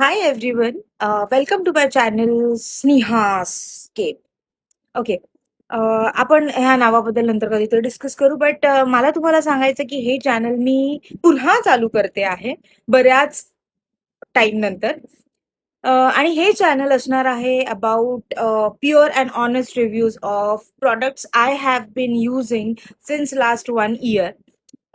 Hi everyone, welcome to my channel Sneha's Cape. Okay. आपण ह्या नावाबद्दल नंतर कधीतरी डिस्कस करू बट मला तुम्हाला सांगायचं की हे चॅनल मी पुन्हा चालू करते आहे बऱ्याच टाइम नंतर. आणि हे चॅनल असणार आहे about pure and honest reviews of products I have been using since last 1 year.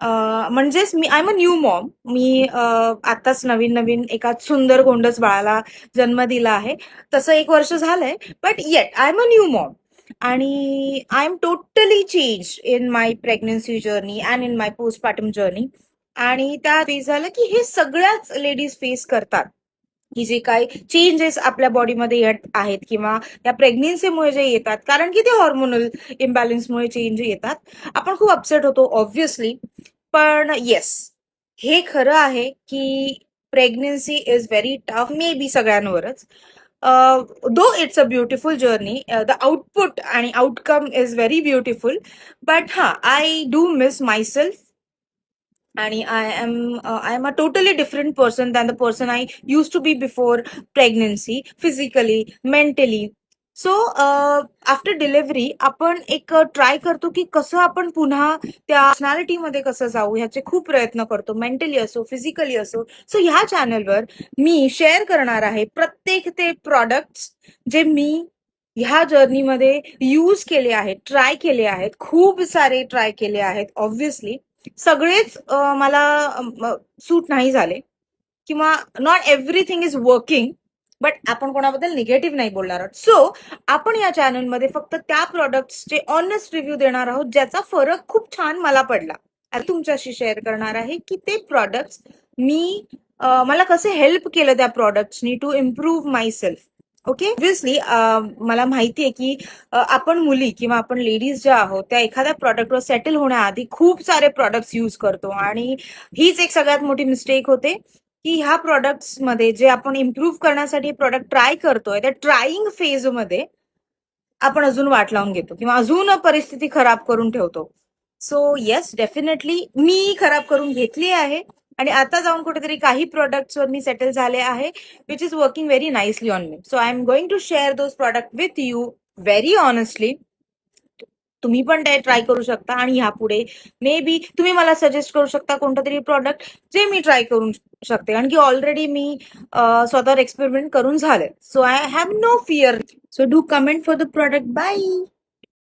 म्हणजेच I am a new mom. मी आताच नवीन नवीन एका सुंदर गोंडस बाळाला जन्म दिला आहे. तसं 1 वर्ष झालंय, but yet I am a new mom. आणि I am totally change in my pregnancy journey and in my postpartum journey. आणि त्या फेस झालं की हे सगळ्याच लेडीज फेस करतात, की जे काही चेंजेस आपल्या बॉडीमध्ये येत आहेत किंवा या प्रेग्नेन्सीमुळे जे येतात, कारण की ते हॉर्मोनल इम्बॅलन्समुळे चेंज येतात. आपण खूप अपसेट होतो ऑब्व्हियसली. पण येस, हे खरं आहे की pregnancy is very tough, may be सगळ्यांवरच. Though it's a beautiful journey, the output आणि outcome is very beautiful. But हा, I do miss myself. आणि I am a totally different person than the person I use to be before pregnancy, physically, mentally. So after delivery आपण एक try करतो की कसं आपण पुन्हा त्या पर्सनॅलिटीमध्ये कसं जाऊ, ह्याचे खूप प्रयत्न करतो, मेंटली असो, फिजिकली असो. सो ह्या चॅनलवर मी शेअर करणार आहे प्रत्येक ते प्रॉडक्ट्स जे मी ह्या जर्नीमध्ये यूज केले आहेत, ट्राय केले आहेत, खूप सारे ट्राय केले आहेत. ऑब्व्हियसली सगळेच मला सूट नाही झाले, किंवा not everything is working. But आपण कोणाबद्दल निगेटिव्ह नाही बोलणार आहोत. सो आपण या चॅनलमध्ये फक्त त्या प्रॉडक्ट्सचे ऑनेस्ट रिव्ह्यू देणार आहोत ज्याचा फरक खूप छान मला पडला. आता तुमच्याशी शेअर करणार आहे की ते प्रॉडक्ट्स मला कसे हेल्प केलं त्या प्रॉडक्ट्सनी to improve myself. Okay. Obviously मला माहिती आहे की आपण मुली किंवा आपण लेडीज ज्या आहोत त्या एखाद्या प्रॉडक्टवर सेटल होण्याआधी खूप सारे प्रॉडक्ट्स यूज करतो. आणि हीच एक सगळ्यात मोठी मिस्टेक होते की ह्या प्रॉडक्ट्स मध्ये जे आपण इम्प्रूव्ह करण्यासाठी प्रॉडक्ट ट्राय करतोय त्या ट्राईंग फेज मध्ये आपण अजून वाट लावून घेतो किंवा अजून परिस्थिती खराब करून ठेवतो. सो येस, डेफिनेटली मी खराब करून घेतली आहे. आणि आता जाऊन कुठेतरी काही प्रोडक्ट्सवर मी सेटल झाले आहे, which is working very nicely on me. So I am going to share those product with you very honestly. तुम्ही पण ते ट्राय करू शकता आणि ह्यापुढे मे बी तुम्ही मला सजेस्ट करू शकता कोणतं तरी प्रॉडक्ट जे मी ट्राय करू शकते, कारण की ऑलरेडी मी स्वतःवर एक्सपेरिमेंट करून झाले. So I have no fear. So do comment for the product. Bye.